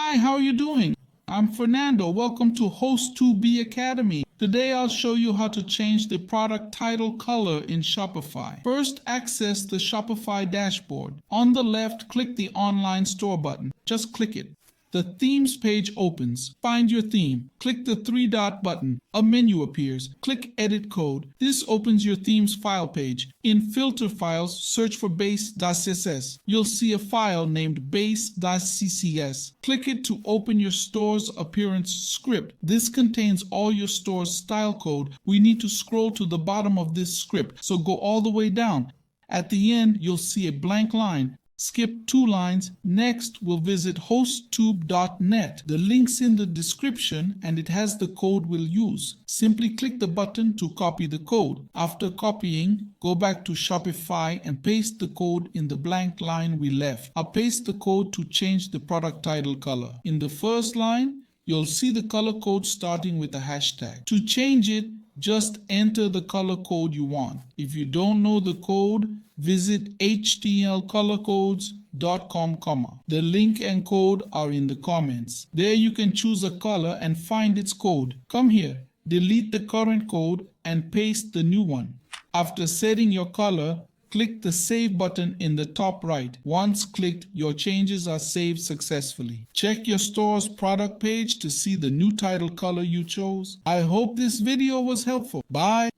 Hi, how are you doing? I'm Fernando. Welcome to Host2B Academy. Today I'll show you how to change the product title color in Shopify. First, access the Shopify dashboard. On the left, click the Online Store button. Just click it. The Themes page opens. Find your theme. Click the three-dot button. A menu appears. Click Edit Code. This opens your theme's file page. In Filter Files, search for base.css. You'll see a file named base.ccs. Click it to open your store's appearance script. This contains all your store's style code. We need to scroll to the bottom of this script, so go all the way down. At the end, you'll see a blank line. Skip 2 lines. Next, we'll visit hosttube.net. The link's in the description and it has the code we'll use. Simply click the button to copy the code. After copying, go back to Shopify and paste the code in the blank line we left. I'll paste the code to change the product title color. In the first line, you'll see the color code starting with a hashtag. To change it, just enter the color code you want. If you don't know the code, visit htmlcolorcodes.com. The link and code are in the comments. There you can choose a color and find its code. Come here, delete the current code and paste the new one. After setting your color, click the Save button in the top right. Once clicked, your changes are saved successfully. Check your store's product page to see the new title color you chose. I hope this video was helpful. Bye!